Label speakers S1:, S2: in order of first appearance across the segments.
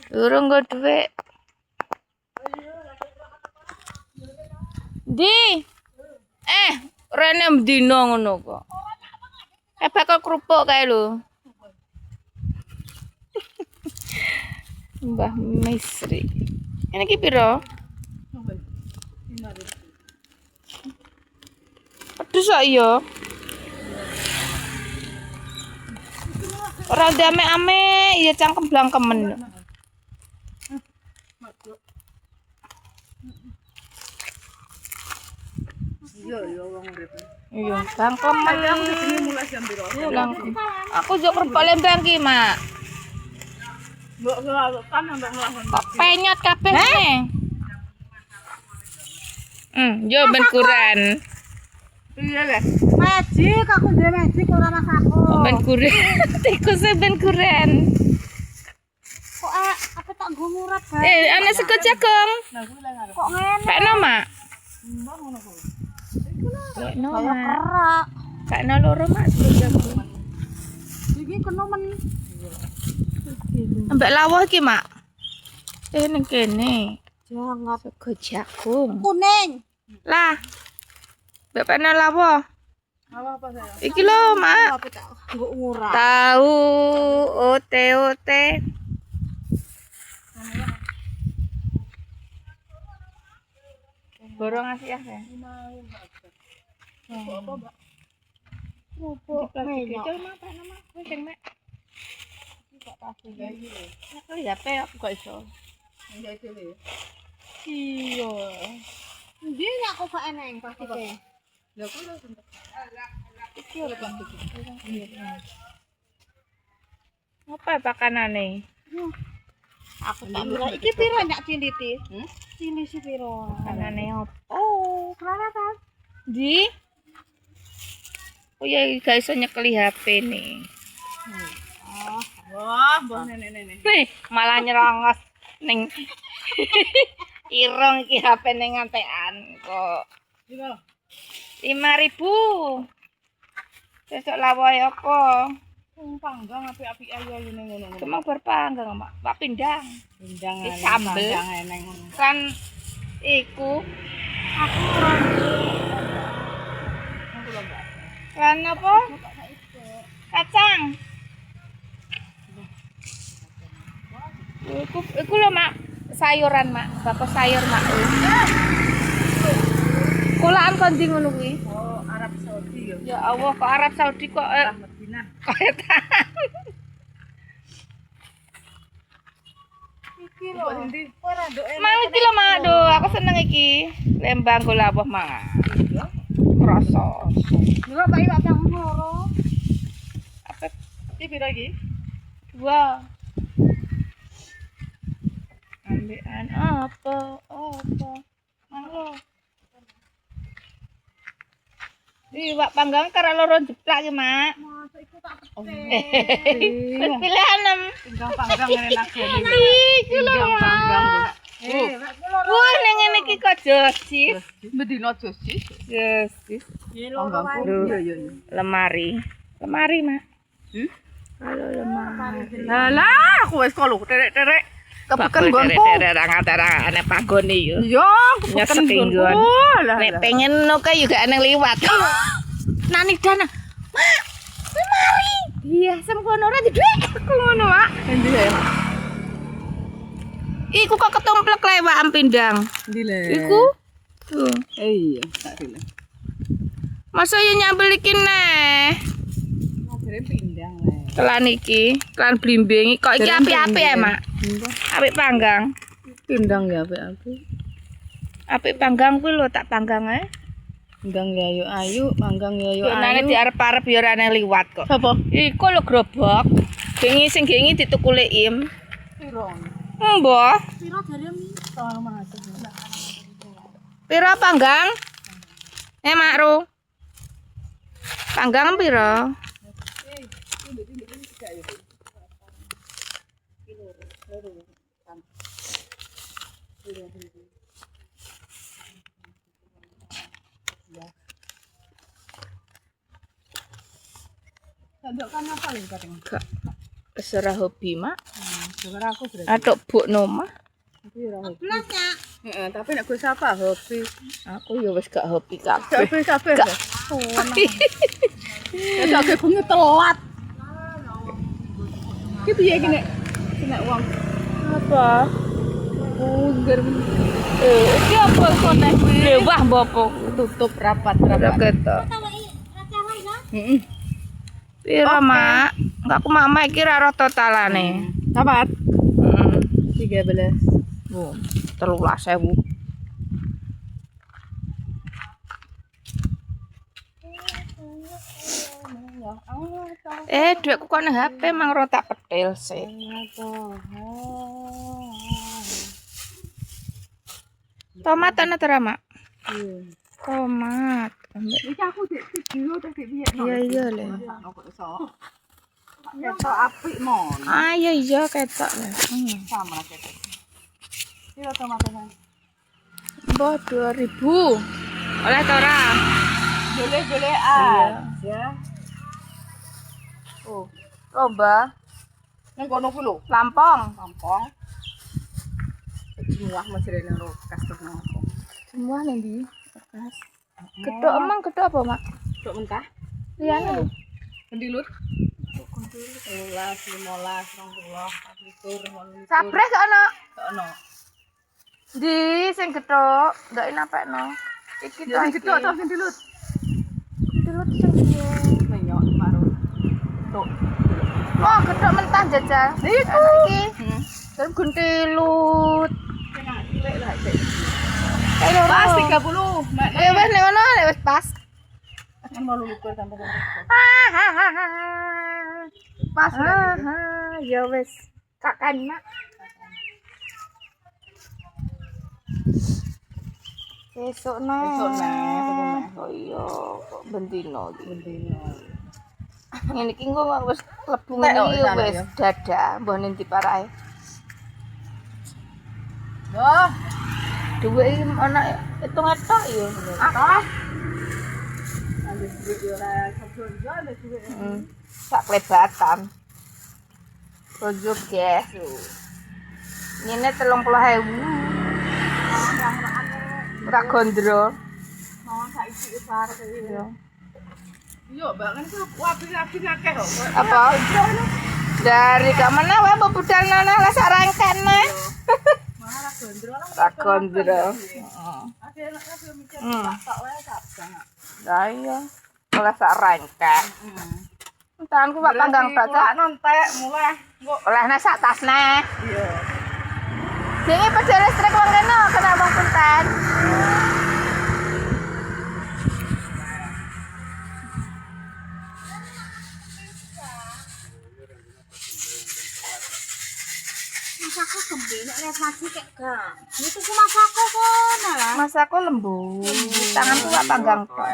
S1: Durung nggo dhuwit. Di. Rene mdino ngono kok. Bakal kerupuk kae lho. Mbah Misri. Ini ki piro? Pedes kok iya. Ora ame-ame, ya cangkem blangkemen. Iya, blangkemen. Aku yo kerupuk lembang ki, Mak. Kok penyot kabeh ne? Yo ben kuran.
S2: Iya lah. Magic, aku duwe magic ora mas aku.
S1: Ben kuran. Tikuse ben kuran.
S2: Kok apa tak nggo ngurat bae.
S1: Ana sego jagung.
S2: Kok ngene?
S1: Pakno, Mak.
S2: Mbak ngono kok.
S1: Pakno,
S2: Kaya
S1: Mak.
S2: kerak.
S1: Pakno loro, Mak, sego jagung.
S2: Iki kena men.
S1: Ambek lawuh iki, Mak. Ning kene.
S2: Jangan
S1: Sego jagung.
S2: kuning.
S1: Lah. Mbak pakno lawuh.
S2: Apa saya?
S1: Iki lho, Mak.
S2: Apa tak nggo ngurat.
S1: Tahu ote-ote. Borong ngasih ya.
S2: Apa, Mbak?
S1: Kerupuk menyok. Ya pe aku gak iso. Iya.
S2: Ndi aku gak eneng plastike.
S1: Lha kok lho bentuk. Iki ora plastik. Apa pakanane?
S2: Aku tak mira iki piro nyak ciliti? Cili si piro?
S1: Pakanane opo? Oh,
S2: Selawatan.
S1: Di. Oh ya gak iso nyekeli HP nih.
S2: Wah, mbah nenek-nenek.
S1: Nih, malah nyerongos ning irung iki HP ning ngantekan kok.
S2: Piro?
S1: 5.000. Sesuk lawahe apa?
S2: Panggang apik-apik ayu ning ngono.
S1: Cuma berpanggang, Mak. Pak pindang.
S2: Pindang
S1: Sambel.
S2: eneng ngono.
S1: Kan iku
S2: Aku ora.
S1: kan apa? Kacang. Iku lho, Mak. Sayuran, Mak. Bakos sayur, Mak. Kulaan kon ndi ngono kuwi?
S2: Oh, Arab Saudi ya.
S1: Ya Allah, kok Arab Saudi kok
S2: Madinah. Iki lho. Ora nduk
S1: Mang iki lho, Mak. Duh, aku seneng iki. Lembang go lawuh mangan. Krasa.
S2: Lho, Pak Iwak yang loro.
S1: Apa
S2: Iki piro iki?
S1: 2. Ambekan apa? Mangga. Iwak panggang karo loro jeplak ki, Mak.
S2: Masuk iku tak
S1: Wis pilihan em.
S2: panggang ngene nagene.
S1: Iki lho, Mak.
S2: Loro.
S1: Wah, ning ngene iki kok josis.
S2: Medina josis.
S1: Josis.
S2: Panggangku. Iya.
S1: Lemari, Mak. Halo lemari.
S2: Lah, aku wis kok lho, terek-terek. Kepeken gonku.
S1: Terang-terang ana pagone yo.
S2: Yo,
S1: Nyesek
S2: kepeken
S1: tinggon.
S2: gonku.
S1: Nek pengen ngono kae juga ana liwat. Nani dana. Mak, lemari. Iya, sem kono ora di dhuwit. Aku ngono, Mak.
S2: Endi ya?
S1: Iku kok ketumplek lewak pindang.
S2: Endi le?
S1: Iku. Tuh.
S2: Iya, tak rene.
S1: Masa yo nyambel iki neh.
S2: Ngajare pindang le.
S1: Kelan iki, kelan blimbing. Kok iki apik-apik ya, Mak? Apik panggang.
S2: Pindang ya apik-apik.
S1: Apik panggang kuwi lho tak panggang ae.
S2: Pindang ya ayu, panggang ya ayu.
S1: Nane diarep-arep ya ora ana liwat kok.
S2: Apa?
S1: Iku lho gerobak. Gengi sing gengi ditukule im.
S2: Piro?
S1: Mbah.
S2: Piro jare mi? Oh, mas.
S1: Piro panggang? Mak Ru. Panggang piro?
S2: Sandok kan apa lho katanya?
S1: Gak. Serah hobi, Mak.
S2: Dengar aku sudah.
S1: Atuk buk nomah.
S2: Aku ya ora hobi. Belasnya. Tapi nek gue siapa hobi.
S1: Aku ya wis gak hobi kabeh.
S2: Hobi kabeh. Ya tak gue telat. Ki piye iki nek kena uang.
S1: Apa?
S2: Bunger.
S1: Iki apa kone? Lewah bopo.
S2: Tutup rapat.
S1: Ketok.
S2: Heeh.
S1: Pira, Mak? Enggak aku mama iki ra ro totalane.
S2: Sapat.
S1: Heeh.
S2: 13.
S1: Bu, 13.000. Duitku kok nang HP mang ro tak petil sih. Tomat ana ta, Mak? Tomat.
S2: Iki aku dik video tak piye.
S1: Iya le.
S2: Kok iso. Ketok apik mon.
S1: Ah iya ketok le.
S2: Sama ketok. Piro tomatnya?
S1: Mbah 2000. Oleh ta ora?
S2: Boleh aja. Oh,
S1: Lomba
S2: nang kono ku lho,
S1: Lampong.
S2: Lampung. Semua masih ada nang bekas terus.
S1: Semua ning ndi? Bekas. Gedhok emang gedhok apa, Mak?
S2: Tok mentah.
S1: Liyane.
S2: Kendilut. Kendilut 15, 20, 21,
S1: Sabreh gak ono.
S2: gak ono.
S1: Di sing gedhok, ndak napekno. Iki to.
S2: Sing gedhok to kendilut.
S1: Gedhok sing piye?
S2: Menyok karo. Tok.
S1: Oh, gedhok mentah jajal.
S2: Iku.
S1: Iki. Dan guntilut. Ayo
S2: Pas 30.
S1: wes nek ngono, wes pas.
S2: Kan mau lukur tambah.
S1: Pas ya wes. Kakan, Mak. Besok nah. Oh iya, kok bendino iki.
S2: Bendino.
S1: Ngene iki engko wis klebu ngene iki wis dadah, mbah ning diparahe.
S2: Wah,
S1: Duwe iki ana hitung etok ya.
S2: akeh. Ada duit yo ora keblonjo ada duit.
S1: Sak klebatan. Bojo gas. Ngene 30.000. Ora gondro.
S2: Mau saiki usahar iki.
S1: Iya.
S2: Iya, banget itu wabi-wabi akeh kok.
S1: Apa? Dari ke mana wae bebudal nana lah sarangken mah.
S2: Malah gondro lah.
S1: Ora gondro.
S2: Ada anaknya belum mikir tak wae kabeh.
S1: Lah iya. Oleh sarangken. Tanganku Pak panggang baca.
S2: Nontek mulai.
S1: Olehne sak tasne.
S2: Iya.
S1: Dingi pedhe listrik wong kene kena wong punten.
S2: Masaku kembene nek lagi kek gak. Itu ku masaku kono lah.
S1: Masaku lembut. Tanganku Pak panggang tok.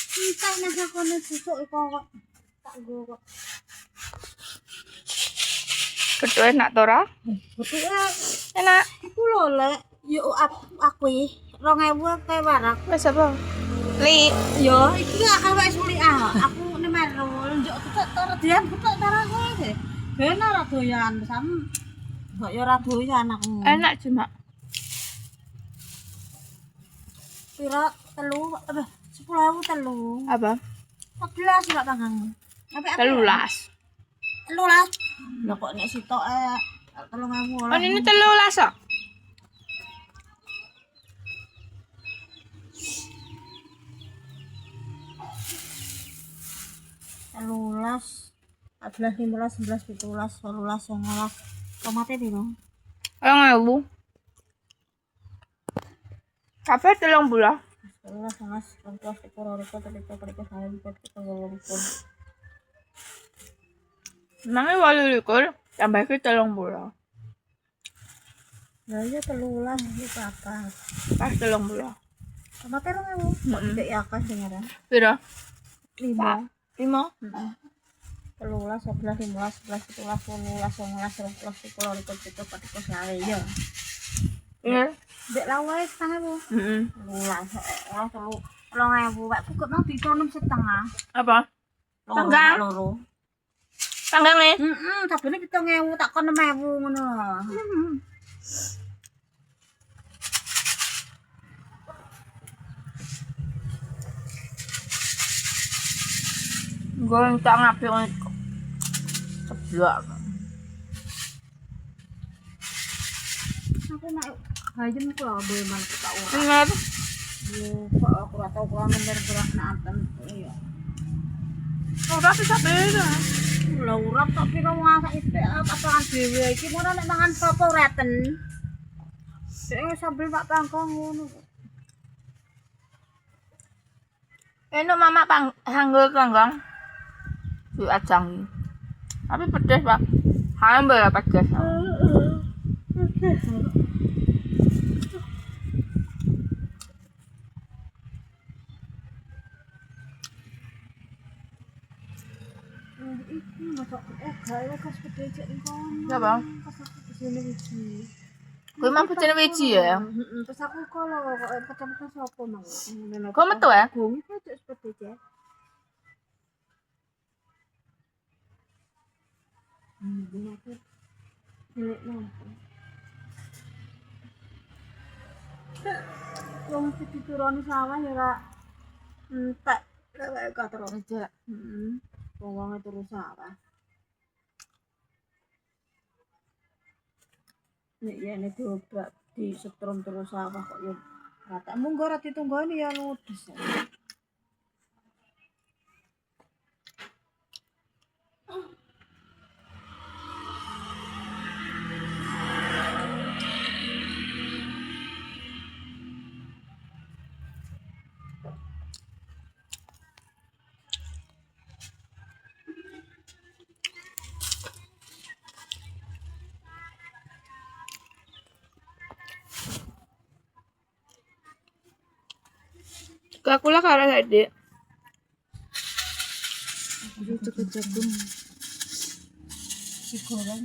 S2: Kita masaku nek susuk kok. Tak go kok.
S1: Gedhe enak to ora?
S2: Betul
S1: Enak.
S2: iku lho lek yo aku 2000 kae warak.
S1: Wis apa? Li.
S2: Yo iki gak kawek sulik aku nek meru njuk tutuk terdian tutuk taraku iki. Ben ora doyan sam. Kok yo ora doyan aku.
S1: Enak cuma.
S2: Pira telu apa 10.000 telu.
S1: Apa?
S2: 14 ora panggang. Apa
S1: 13.
S2: lah. Lah kok nek sitok 3.000
S1: Oh ini 13 kok.
S2: Telulas, 14, 15, 11, 17, 18, 19. Tomatnya piro?
S1: 2.000. Kabeh 30.
S2: 11, 12, 13, 14, 15, 16, 17, 18, 19, 20.
S1: Nang 28 tambah iki 30.
S2: Lah iya 13 iki papat.
S1: Pas 30.
S2: Tomatnya 2.000. Kok tidak ya akeh dengaran.
S1: Piro?
S2: 5.
S1: 5.
S2: 13, 11, 15, 11, 17, 18, 19, 20, 21, 22, 23, 24, 25.
S1: Iya.
S2: Dek lawe setengah bu.
S1: Heeh.
S2: Ulah telu 2.000. Wek kok nang diconom setengah.
S1: Apa? Panggang.
S2: Loro.
S1: Panggange.
S2: Sabene 7.000 tak kon 6.000 ngono.
S1: Goreng tak ngapi ngono. Seblak.
S2: Aku nak hayem ku lah be man tak ora.
S1: Bener.
S2: Yo kok aku ora tau kurang bener-bener nanten iya.
S1: Ora bisa beda.
S2: Lah urap tak kira masak itu apa-apaan dhewe iki ngono nek mangan apa reten. Sing sambil Pak Pangkong ngono.
S1: Enak mama hanggul panggang. Di ajang. Tapi pedes, Pak. Hambar ya pedes.
S2: Iki masak gawe kas pedecek kono.
S1: Ya, Bang.
S2: Pas aku kesini wiji.
S1: Kuwi mah pecene wiji ya.
S2: Terus aku kalau kecamatan sapa mang.
S1: Kok metu ya?
S2: Gung pedecek pedecek. Aku milik nonton. Wong dituroni sawah ya ora entek lek gak terus.
S1: Aja.
S2: Wong turu sawah. Nek yen diobrak di setrum terus sawah kok yo rata munggo ora ditunggoni ya ludes.
S1: Kakula karo Dik.
S2: Aduh cepet jagung. Digoreng.